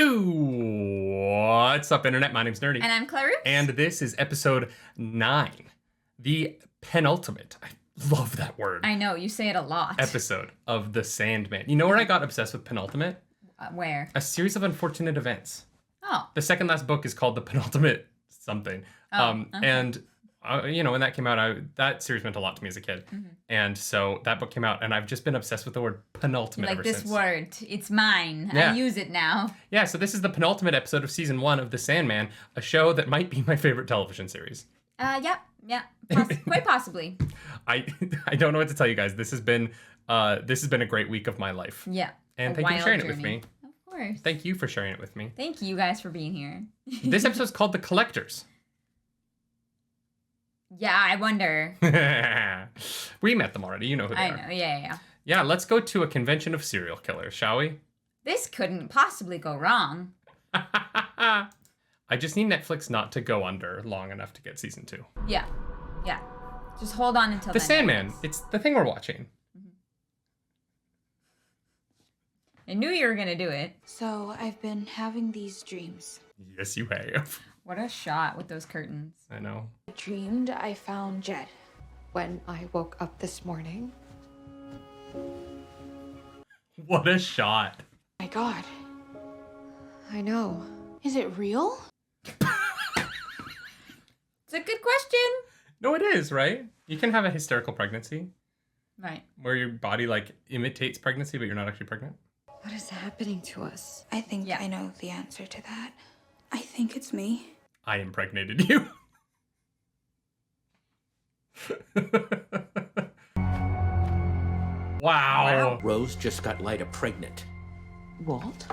What's up, Internet? My name's Nerdy. And I'm Claire. And this is episode 9, the penultimate, I love that word. I know, you say it a lot. Episode of The Sandman. You know where I got obsessed with penultimate? Where? A series of unfortunate events. Oh. The second last book is called The Penultimate Something. And, when that came out, that series meant a lot to me as a kid. Mm-hmm. And so that book came out, and I've just been obsessed with the word penultimate ever since. Like this word, it's mine. Yeah. I use it now. Yeah, so this is the penultimate episode of season 1 of The Sandman, a show that might be my favorite television series. Yeah. Quite possibly. I don't know what to tell you guys. This has been a great week of my life. Yeah. And thank you for sharing it with me. Of course. Thank you for sharing it with me. Thank you guys for being here. This episode is called The Collectors. Yeah, I wonder. We met them already. You know who they are. I know. Yeah. Yeah, let's go to a convention of serial killers, shall we? This couldn't possibly go wrong. I just need Netflix not to go under long enough to get season 2. Yeah. Just hold on until The then. Sandman. It's the thing we're watching. I knew you were going to do it. So I've been having these dreams. Yes, you have. What a shot with those curtains. I know. I dreamed I found Jed. When I woke up this morning. What a shot. My God. I know. Is it real? It's a good question. No, it is, right? You can have a hysterical pregnancy. Right. Where your body, imitates pregnancy, but you're not actually pregnant. What is happening to us? I think I know the answer to that. I think it's me. I impregnated you. Wow. Rose just got Lyda pregnant. What?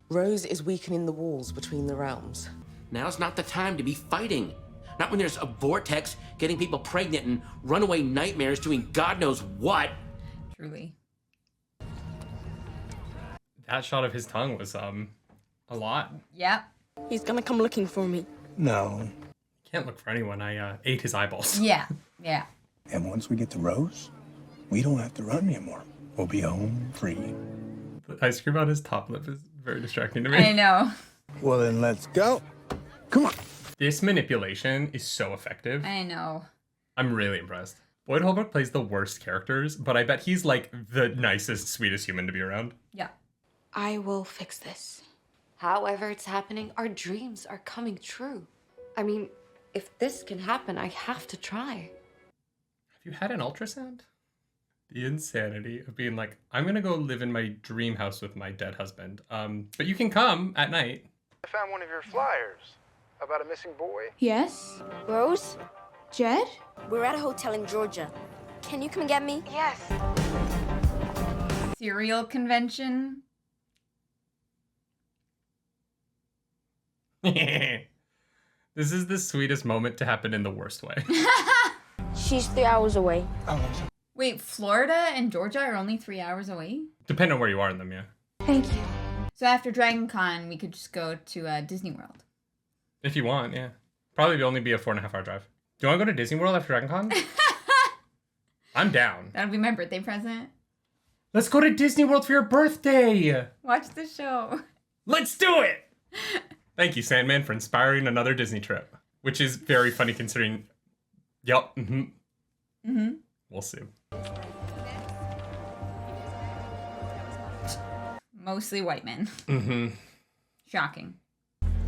Rose is weakening the walls between the realms. Now's not the time to be fighting. Not when there's a vortex getting people pregnant and runaway nightmares doing God knows what. Truly. That shot of his tongue was, a lot. Yep. He's gonna come looking for me. No. Can't look for anyone. I ate his eyeballs. Yeah. And once we get to Rose, we don't have to run anymore. We'll be home free. The ice cream on his top lip is very distracting to me. I know. Well, then let's go. Come on. This manipulation is so effective. I know. I'm really impressed. Boyd Holbrook plays the worst characters, but I bet he's the nicest, sweetest human to be around. Yeah. I will fix this. However it's happening, our dreams are coming true. I mean, if this can happen, I have to try. Have you had an ultrasound? The insanity of being I'm gonna go live in my dream house with my dead husband. But you can come at night. I found one of your flyers about a missing boy. Yes? Rose, Jed? we're at a hotel in Georgia. Can you come get me? Yes. Cereal convention. This is the sweetest moment to happen in the worst way. She's 3 hours away. Wait, Florida and Georgia are only 3 hours away? Depending on where you are in them, yeah. Thank you. So after Dragon Con, we could just go to DisneyWorld. If you want, yeah. Probably only be a 4.5-hour drive. Do you want to go to Disney World after Dragon Con? I'm down. That'll be my birthday present. Let's go to Disney World for your birthday. Watch the show. Let's do it. Thank you, Sandman, for inspiring another Disney trip, which is very funny considering. Yep. We'll see. Mostly white men. Shocking.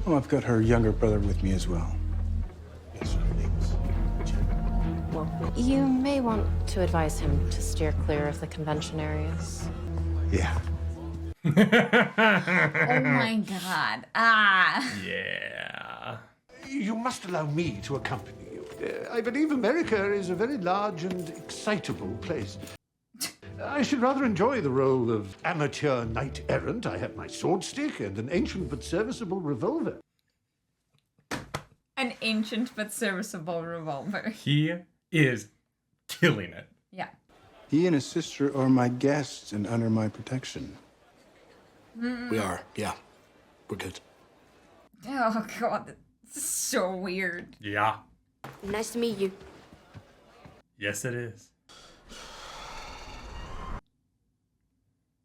Oh, I've got her younger brother with me as well. You may want to advise him to steer clear of the convention areas. Yeah. Oh my God. Yeah. You must allow me to accompany you. I believe America is a very large and excitable place. I should rather enjoy the role of amateur knight-errant. I have my sword stick and an ancient but serviceable revolver. An ancient but serviceable revolver. He is killing it. Yeah. He and his sister are my guests and under my protection. We are, yeah. We're good. Oh, God. This is so weird. Yeah. Nice to meet you. Yes, it is.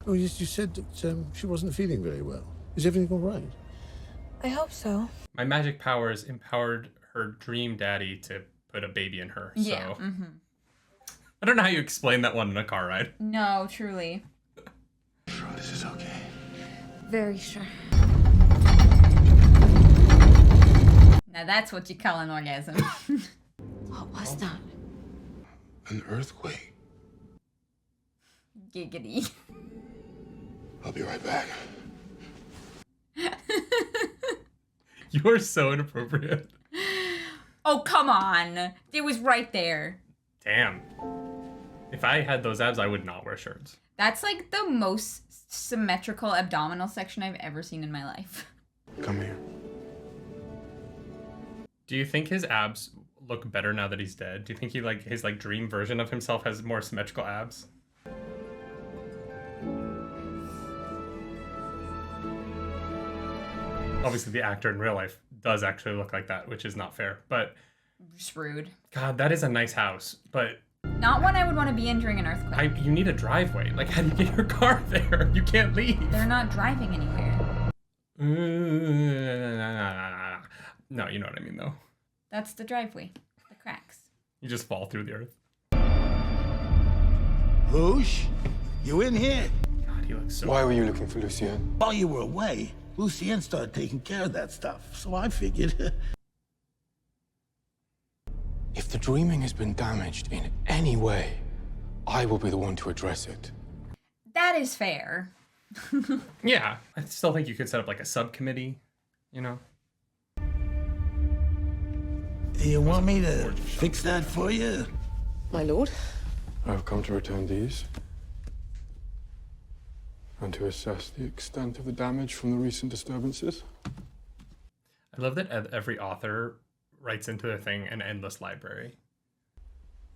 Oh, yes, you said that she wasn't feeling very well. Is everything all right? I hope so. My magic powers empowered her dream daddy to put a baby in her. Yeah. So I don't know how you explain that one in a car ride. No, truly. Sure, this is okay. Very sure. Now that's what you call an orgasm. What was that? An earthquake. Giggity. I'll be right back. You are so inappropriate. Oh, come on. It was right there. Damn. If I had those abs, I would not wear shirts. That's like the most symmetrical abdominal section I've ever seen in my life. Come here. Do you think his abs look better now that he's dead? Do you think his dream version of himself has more symmetrical abs? Obviously, the actor in real life does actually look like that, which is not fair. But Just rude. God, that is a nice house. But Not one I would want to be in during an earthquake. you need a driveway. Like, how do you get your car there? You can't leave. They're not driving anywhere. No, you know what I mean, though. That's the driveway. The cracks. You just fall through the earth. Whoosh, you in here? God, he looks so... Why were you looking for Lucien? While you were away, Lucien started taking care of that stuff, so I figured... If the dreaming has been damaged in any way, I will be the one to address it. That is fair. Yeah, I still think you could set up like a subcommittee, you know? You want me to fix that for you? My lord? I've come to return these and to assess the extent of the damage from the recent disturbances. I love that every author writes into their thing an endless library.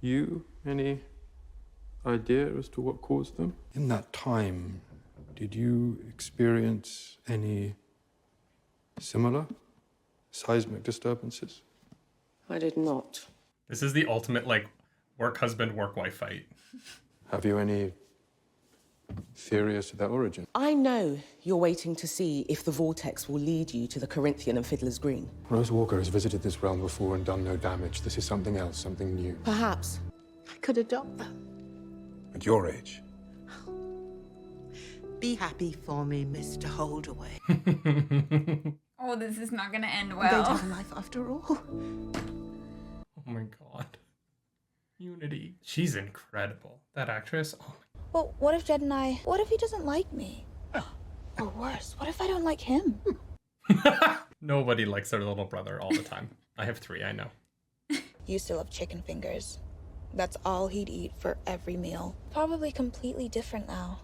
You, any idea as to what caused them? In that time, did you experience any similar seismic disturbances? I did not. This is the ultimate, like, work husband, work wife fight. Have you any theory as to their origin? I know you're waiting to see if the vortex will lead you to the Corinthian and Fiddler's Green. Rose Walker has visited this realm before and done no damage. This is something else, something new. Perhaps I could adopt them. At your age? Be happy for me, Mr. Holdaway. Oh, this is not going to end I'm going to well. have a life after all. Oh my god. Unity. She's incredible. That actress. Oh Well, what if Jed and what if he doesn't like me? Or worse, what if I don't like him? my... Nobody likes their little brother all the time. I have 3, I know. Used to love chicken fingers. That's all he'd eat for every meal. Probably completely different now.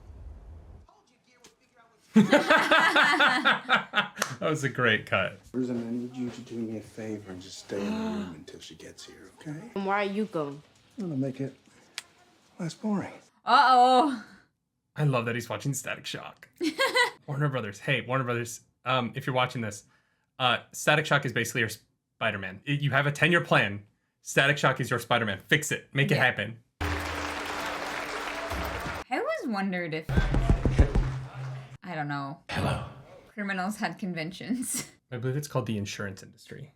That was a great cut. Susan, I need you to do me a favor and just stay in the room until she gets here, okay? And why are you going? I'm gonna make it less boring. Uh-oh. I love that he's watching Static Shock. Warner Brothers. Hey, Warner Brothers, if you're watching this, Static Shock is basically your Spider-Man. You have a 10-year plan. Static Shock is your Spider-Man. Fix it. Make it happen. I always wondered if, I don't know, criminals had conventions. I believe it's called the insurance industry.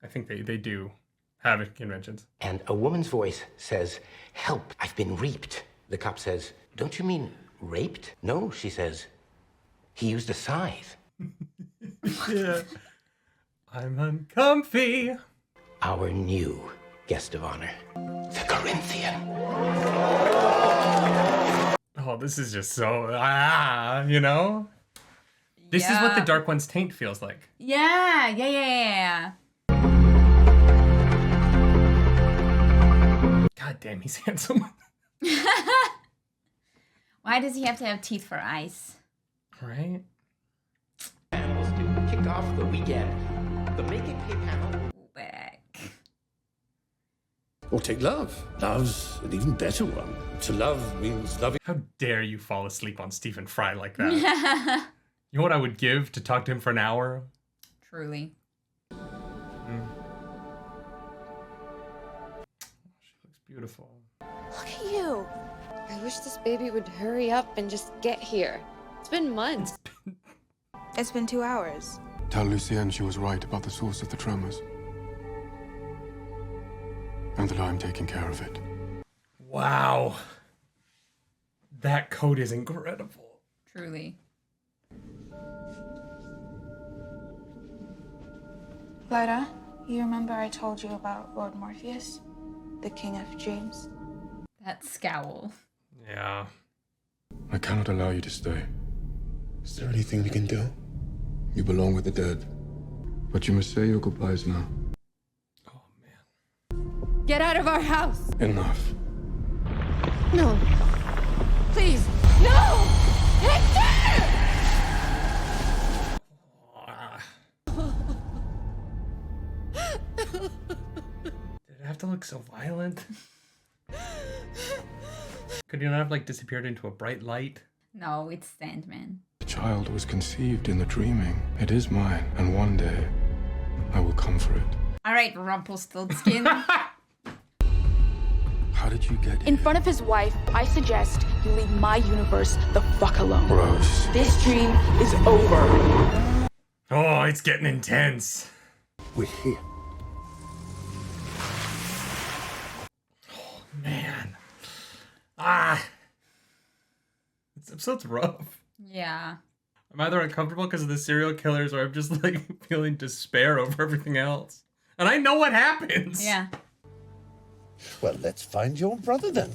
I think they do have conventions. And a woman's voice says, "Help, I've been reaped." The cop says, "Don't you mean raped?" "No," she says, "he used a scythe." Yeah. I'm uncomfy. Our new guest of honor, the Corinthian. Oh, this is just so, you know? This is what the Dark One's taint feels like. Yeah. God damn, he's handsome. Why does he have to have teeth for eyes? Right? Animals to kick off the weekend. The Make It Pay panel. Back. Or take love. Love's an even better one. To love means loving. How dare you fall asleep on Stephen Fry like that? You know what I would give to talk to him for an hour? Truly. She looks beautiful. Look at you. I wish this baby would hurry up and just get here. It's been months. It's been 2 hours. Tell Lucienne she was right about the source of the tremors. And that I'm taking care of it. Wow. That code is incredible. Truly. Lyra, you remember I told you about Lord Morpheus? The King of Dreams? That scowl. Yeah. I cannot allow you to stay. Is there anything we can do? You belong with the dead. But you must say your goodbyes now. Get out of our house! Enough. No. Please. No! Hector! Did it have to look so violent? Could you not have like disappeared into a bright light? No, it's Sandman. The child was conceived in the dreaming. It is mine, and one day I will come for it. All right, Rumpelstiltskin. How did you get In front of his wife, I suggest you leave my universe the fuck alone. Gross. This dream is over. Oh, it's getting intense. We're here. Oh, man. This episode's rough. Yeah. I'm either uncomfortable because of the serial killers or I'm just like feeling despair over everything else. And I know what happens. Yeah. Well, let's find your brother then.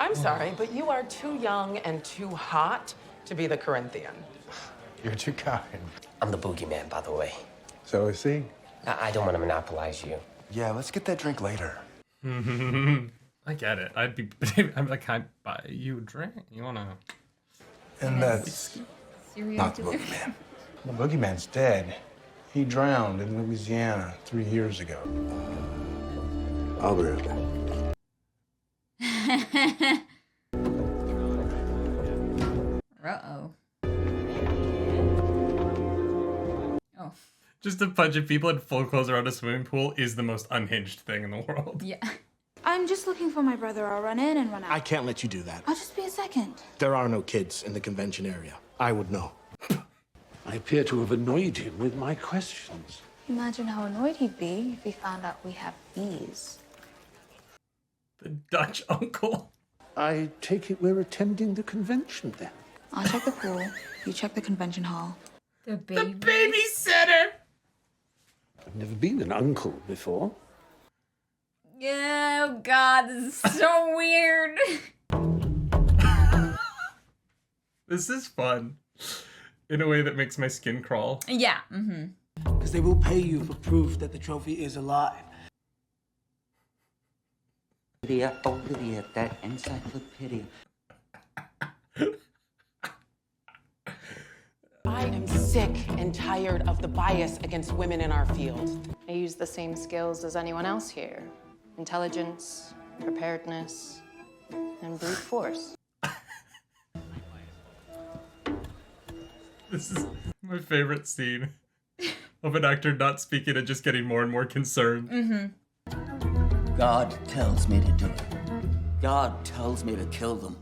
I'm sorry, but you are too young and too hot to be the Corinthian. You're too kind. I'm the boogeyman, by the way. So is he? I don't want to monopolize you. Yeah, let's get that drink later. I get it. I'm like, I buy you a drink. You wanna? And that's not the boogeyman. The boogeyman's dead. He drowned in Louisiana 3 years ago. I'll be right back. Uh-oh. Oh. Just a bunch of people in full clothes around a swimming pool is the most unhinged thing in the world. Yeah. I'm just looking for my brother. I'll run in and run out. I can't let you do that. I'll just be a second. There are no kids in the convention area. I would know. I appear to have annoyed him with my questions. Imagine how annoyed he'd be if he found out we have bees. The Dutch uncle. I take it we're attending the convention then. I'll check the pool. You check the convention hall. The baby. The babysitter. I've never been an uncle before. Oh God, this is so weird. This is fun. In a way that makes my skin crawl. Yeah. Because they will pay you for proof that the trophy is alive. Olivia, that encyclopedia. I am sick and tired of the bias against women in our field. I use the same skills as anyone else here. Intelligence, preparedness, and brute force. This is my favorite scene of an actor not speaking and just getting more and more concerned. God tells me to do it. God tells me to kill them.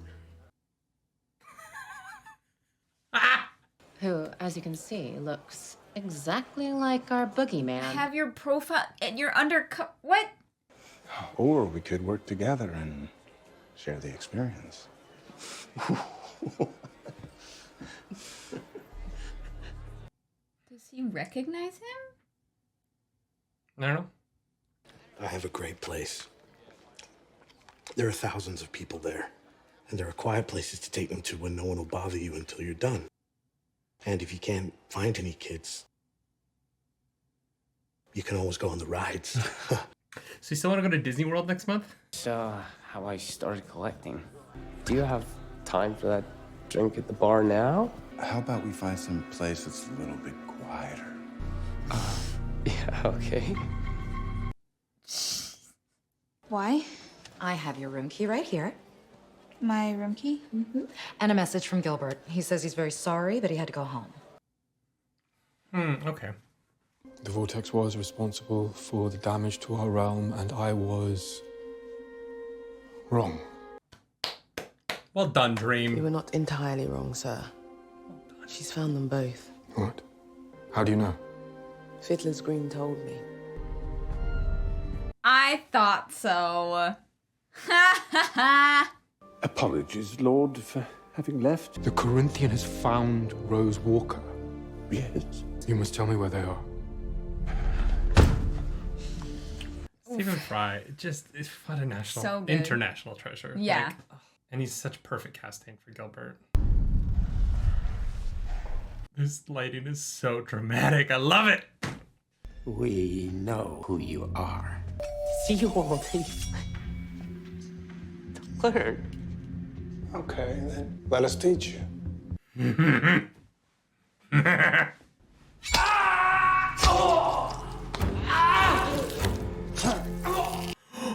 Who, as you can see, looks exactly like our boogeyman. Have your profile and your undercover. What? Or we could work together and share the experience. Does he recognize him? I don't know. I have a great place. There are thousands of people there, and there are quiet places to take them to when no one will bother you until you're done. And if you can't find any kids, you can always go on the rides. So you still want to go to DisneyWorld next month? So, how I started collecting. Do you have time for that drink at the bar now? How about we find some place that's a little bit quieter? Yeah, okay. Why? I have your room key right here. My room key? And a message from Gilbert. He says he's very sorry, but he had to go home. Okay. The vortex was responsible for the damage to our realm, and I was wrong. Well done, Dream. You were not entirely wrong, sir. She's found them both. What? How do you know? Fiddler's Green told me. I thought so. Ha ha ha! Apologies, Lord, for having left. The Corinthian has found Rose Walker. Yes. You must tell me where they are. Stephen Fry, it's what a national, So good. international treasure. Yeah. Like, and he's such perfect casting for Gilbert. This lighting is so dramatic. I love it. We know who you are. See you all these to learn. Okay, then let us teach you.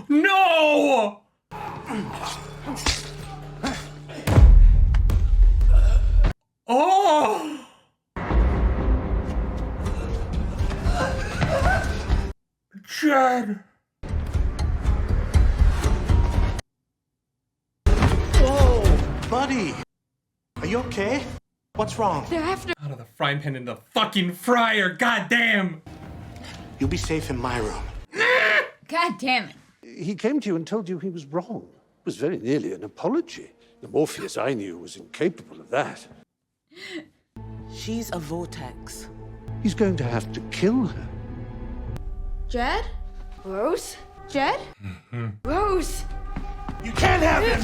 No! Oh! Jed! Whoa, buddy. Are you okay? What's wrong? They're after. Out of the frying pan in the fucking fryer, goddamn! You'll be safe in my room. God damn it. He came to you and told you he was wrong. It was very nearly an apology. The Morpheus I knew was incapable of that. She's a vortex. He's going to have to kill her. Jed? Rose? Jed? Rose! You can't have him!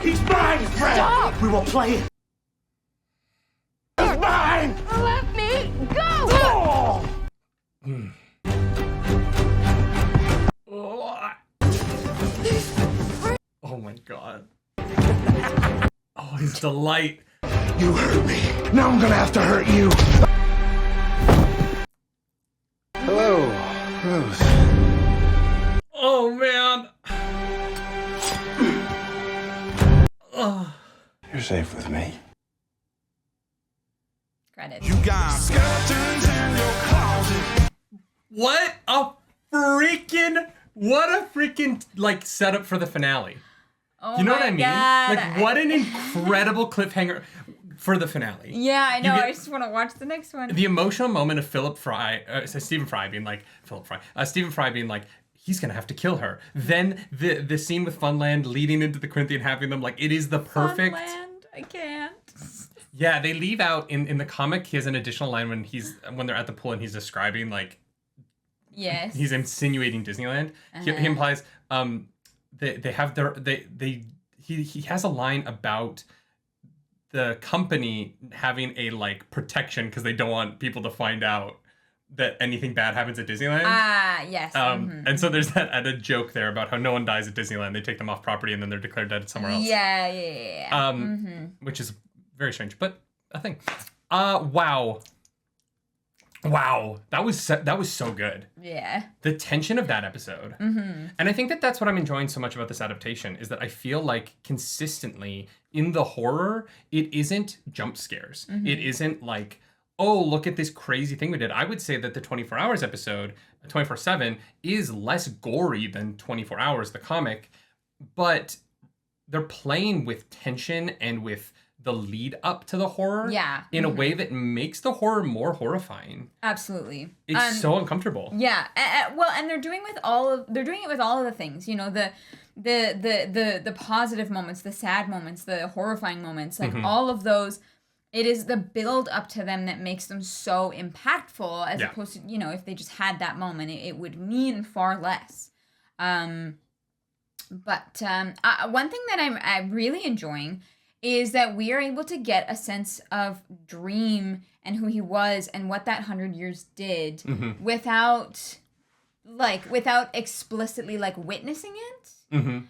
He's mine, Fred! Stop! We will play it. He's mine! Let me go! Oh! Oh my god. Oh, his delight. You hurt me. Now I'm gonna have to hurt you. Hello, Rose. Oh man. Oh. You're safe with me. Credit. You got skeletons in your closet. What a freaking like setup for the finale. Oh You know my what I mean? God. Like what an incredible cliffhanger for the finale. Yeah, I know. You get- I just want to watch the next one. The emotional moment of Stephen Fry being like, he's gonna have to kill her. Then the scene with Funland leading into the Corinthian, having them like, it is the perfect. Funland, I can't. Yeah, they leave out in the comic. He has an additional line when they're at the pool and he's describing like. Yes. He's insinuating Disneyland. He implies he has a line about the company having a like protection because they don't want people to find out that anything bad happens at Disneyland. Yes. And so there's that added joke there about how no one dies at Disneyland. They take them off property and then they're declared dead somewhere else. Yeah. Which is very strange, but a thing. Wow, that was so good. Yeah. The tension of that episode. And I think that's what I'm enjoying so much about this adaptation is that I feel like consistently in the horror, it isn't jump scares. It isn't like, oh, look at this crazy thing we did. I would say that the 24 Hours episode, 24/7, is less gory than 24 Hours, the comic, but they're playing with tension and with the lead up to the horror in a way that makes the horror more horrifying. Absolutely. It's so uncomfortable. Yeah. Well, and they're doing it with all of the things, you know, the positive moments, the sad moments, the horrifying moments, like all of those. It is the build up to them that makes them so impactful as opposed to, you know, if they just had that moment, it would mean far less. But one thing that I'm really enjoying is that we are able to get a sense of Dream and who he was and what that 100 years did without explicitly like witnessing it. And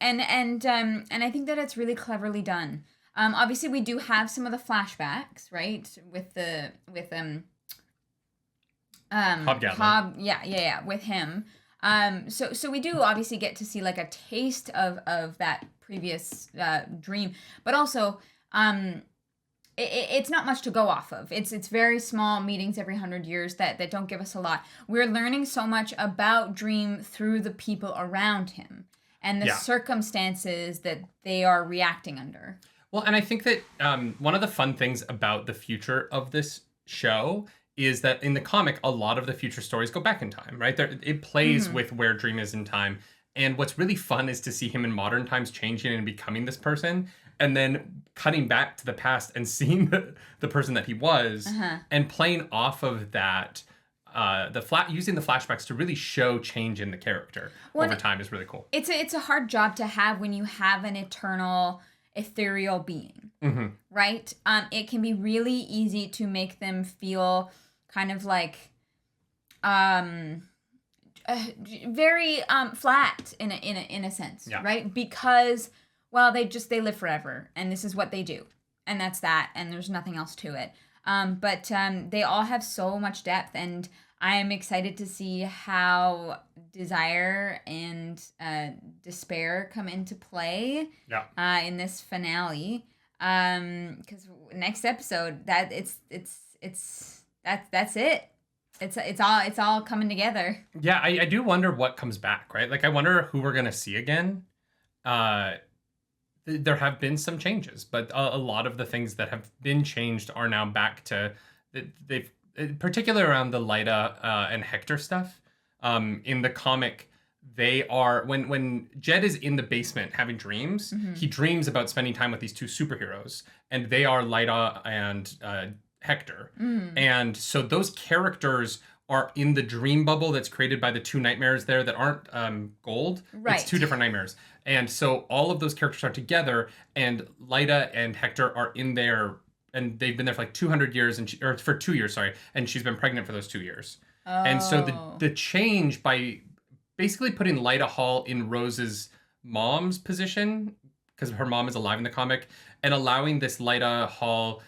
I think that it's really cleverly done. Obviously we do have some of the flashbacks, right? With Hobgoblin. With him. So we do obviously get to see like a taste of that previous dream, but also it's not much to go off of. It's very small meetings every 100 years that don't give us a lot. We're learning so much about Dream through the people around him. and the circumstances that they are reacting under. Well, and I think that one of the fun things about the future of this show is that in the comic, a lot of the future stories go back in time, right? It plays with where Dream is in time. And what's really fun is to see him in modern times changing and becoming this person, and then cutting back to the past and seeing the person that he was, and playing off of that, using the flashbacks to really show change in the character over time is really cool. It's a hard job to have when you have an eternal, ethereal being, right? It can be really easy to make them feel kind of like very flat in a sense, right? Because, well, they live forever, and this is what they do, and that's that, and there's nothing else to it. But they all have so much depth, and I am excited to see how desire and despair come into play in this finale. Because next episode, that's it. It's all coming together. Yeah, I do wonder what comes back, right? Like, I wonder who we're gonna see again. There have been some changes, but a lot of the things that have been changed are now back to they've particularly around the Lyta and Hector stuff. In the comic, they are when Jed is in the basement having dreams, he dreams about spending time with these two superheroes, and they are Lyta and Hector. And so those characters are in the dream bubble that's created by the two nightmares there that aren't gold. Right. It's two different nightmares. And so all of those characters are together, and Lyta and Hector are in there, and they've been there for like 200 years, or for 2 years, sorry, and she's been pregnant for those 2 years. And so the change by basically putting Lyta Hall in Rose's mom's position, because her mom is alive in the comic, and allowing this Lyta Hall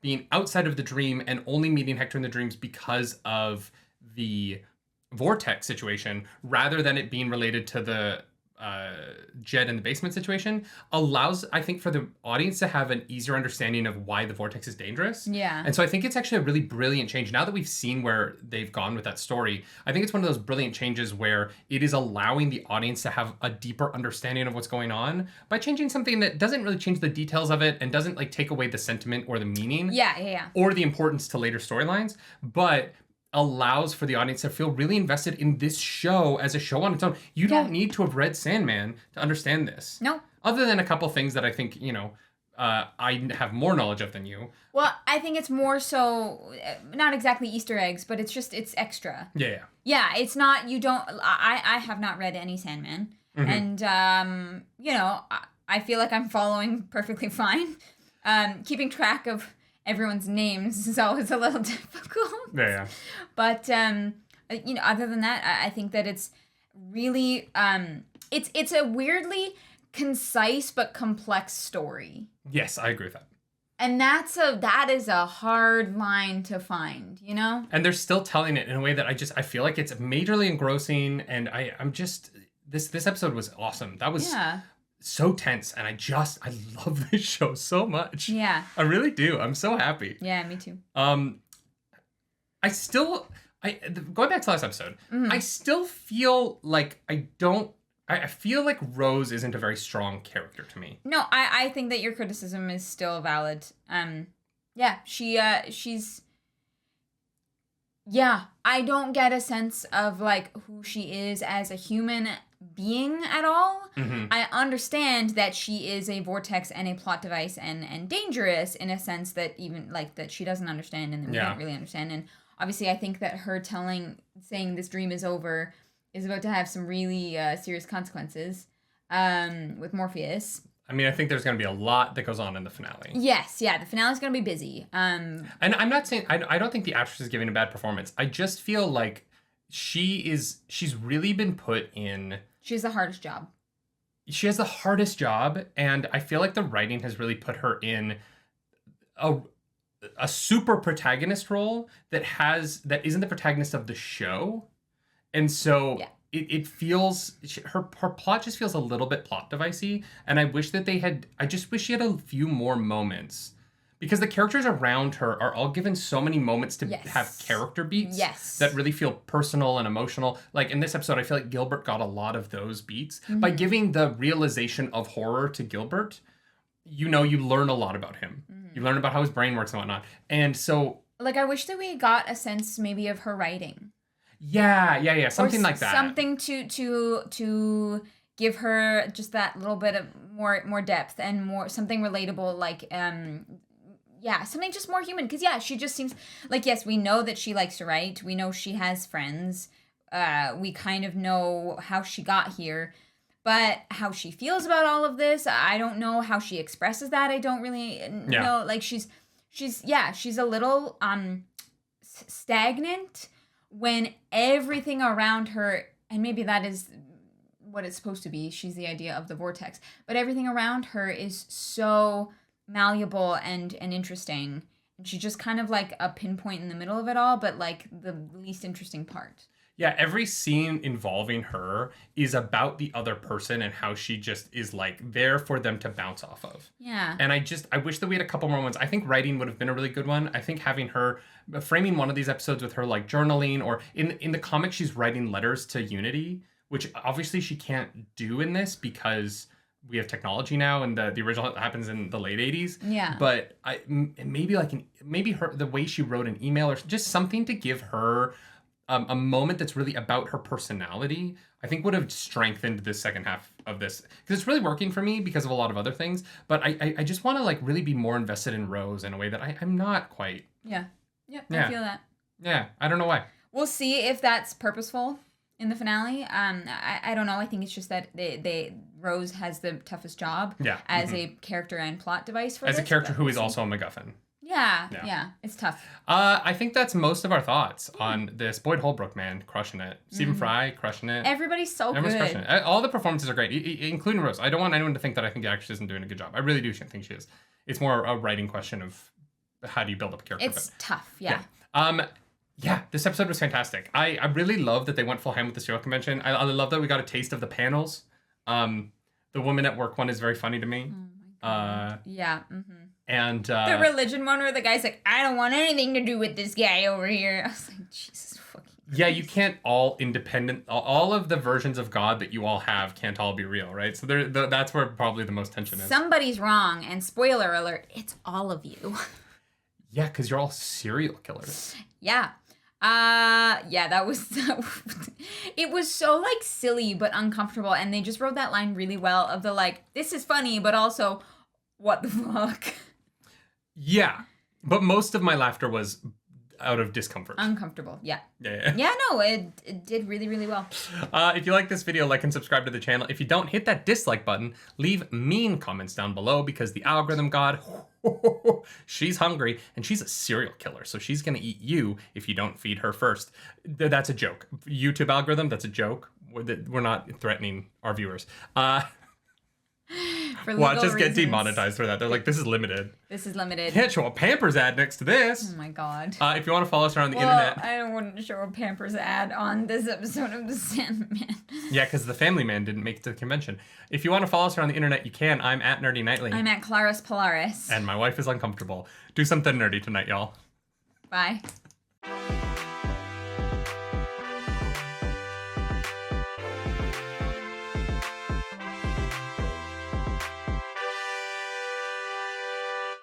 being outside of the dream and only meeting Hector in the dreams because of the vortex situation, rather than it being related to the Jed in the basement situation, allows, I think, for the audience to have an easier understanding of why the vortex is dangerous. Yeah. And so I think it's actually a really brilliant change. Now that we've seen where they've gone with that story, I think it's one of those brilliant changes where it is allowing the audience to have a deeper understanding of what's going on by changing something that doesn't really change the details of it and doesn't like take away the sentiment or the meaning. Yeah. Or the importance to later storylines, but allows for the audience to feel really invested in this show as a show on its own. You don't need to have read Sandman to understand this. No. Other than a couple things that I think, I have more knowledge of than you. Well, I think it's more so, not exactly Easter eggs, but it's extra. Yeah. Yeah, it's not, I have not read any Sandman. And, I feel like I'm following perfectly fine. Keeping track of everyone's names is always a little difficult. Yeah. But other than that, I think that it's really it's a weirdly concise but complex story. Yes, I agree with that. And that is a hard line to find, And they're still telling it in a way that I feel like it's majorly engrossing, and I'm just this episode was awesome. That was so tense, and I love this show so much. Yeah. I really do. I'm so happy. Yeah, me too. Going back to last episode, I still feel like I feel like Rose isn't a very strong character to me. No, I think that your criticism is still valid. She's I don't get a sense of like who she is as a human being at all. I understand that she is a vortex and a plot device and dangerous in a sense that even like that she doesn't understand and that we don't really understand. And obviously I think that her saying this dream is over is about to have some really serious consequences with Morpheus. I mean, I think there's going to be a lot that goes on in the finale. Yes, the finale's going to be busy. And I'm not saying, I don't think the actress is giving a bad performance. I just feel like she's really been put in... She has the hardest job. She has the hardest job, and I feel like the writing has really put her in a super protagonist role that isn't the protagonist of the show. And so it feels, her plot just feels a little bit plot devicey, and I just wish she had a few more moments. Because the characters around her are all given so many moments to have character beats that really feel personal and emotional. Like in this episode, I feel like Gilbert got a lot of those beats. By giving the realization of horror to Gilbert, you learn a lot about him. You learn about how his brain works and whatnot. And so... Like, I wish that we got a sense maybe of her writing. Yeah. Something like that. Something to give her just that little bit of more depth and more something relatable, like something just more human. Because she just seems like, yes, we know that she likes to write. We know she has friends. We kind of know how she got here, but how she feels about all of this, I don't know. How she expresses that, I don't really know. Like she's a little stagnant when everything around her, and maybe that is what it's supposed to be. She's the idea of the vortex, but everything around her is so malleable and interesting. And she's just kind of like a pinpoint in the middle of it all, but like the least interesting part. Yeah, every scene involving her is about the other person and how she just is like there for them to bounce off of. Yeah. And I wish that we had a couple more ones. I think writing would have been a really good one. I think having her framing one of these episodes with her like journaling, or in the comic she's writing letters to Unity, which obviously she can't do in this because we have technology now, and the original happens in the late 80s. Yeah. But maybe her the way she wrote an email or just something to give her a moment that's really about her personality, I think would have strengthened this second half of this. Because it's really working for me because of a lot of other things. But I just want to like really be more invested in Rose in a way that I'm not quite. Yeah. I feel that. Yeah, I don't know why. We'll see if that's purposeful in the finale. I don't know. I think it's just that Rose has the toughest job as a character and plot device for as this, a character who is also a MacGuffin. Yeah, it's tough. I think that's most of our thoughts on this. Boyd Holbrook, man, crushing it. Stephen Fry, crushing it. Everybody's so Everyone's good. crushing it. All the performances are great, including Rose. I don't want anyone to think that I think the actress isn't doing a good job. I really do think she is. It's more a writing question of how do you build up a character. It's tough, yeah. This episode was fantastic. I really love that they went full ham with the serial convention. I love that we got a taste of the panels. The woman at work one is very funny to me. And the religion one where the guy's like, I don't want anything to do with this guy over here. I was like, Jesus fucking Christ. Yeah, you can't all all of the versions of God that you all have can't all be real, right? So that's where probably the most tension is. Somebody's wrong, and spoiler alert, it's all of you. Yeah, because you're all serial killers. Yeah. That was it was so like silly but uncomfortable, and they just wrote that line really well of the like, this is funny but also what the fuck. Yeah, but most of my laughter was out of discomfort. Uncomfortable, yeah. Yeah. No, it did really, really well. If you like this video, like and subscribe to the channel. If you don't, hit that dislike button. Leave mean comments down below, because the algorithm god, she's hungry, and she's a serial killer, so she's gonna eat you if you don't feed her first. That's a joke. YouTube algorithm, that's a joke. We're not threatening our viewers. Watch us get demonetized for that. They're like, this is limited. This is limited. Can't show a Pampers ad next to this. Oh my god. If you want to follow us around the internet. I wouldn't show a Pampers ad on this episode of The Sandman. Yeah, because the Family Man didn't make it to the convention. If you want to follow us around the internet, you can. I'm at Nerdy Nightly. I'm at Claris Polaris. And my wife is uncomfortable. Do something nerdy tonight, y'all. Bye.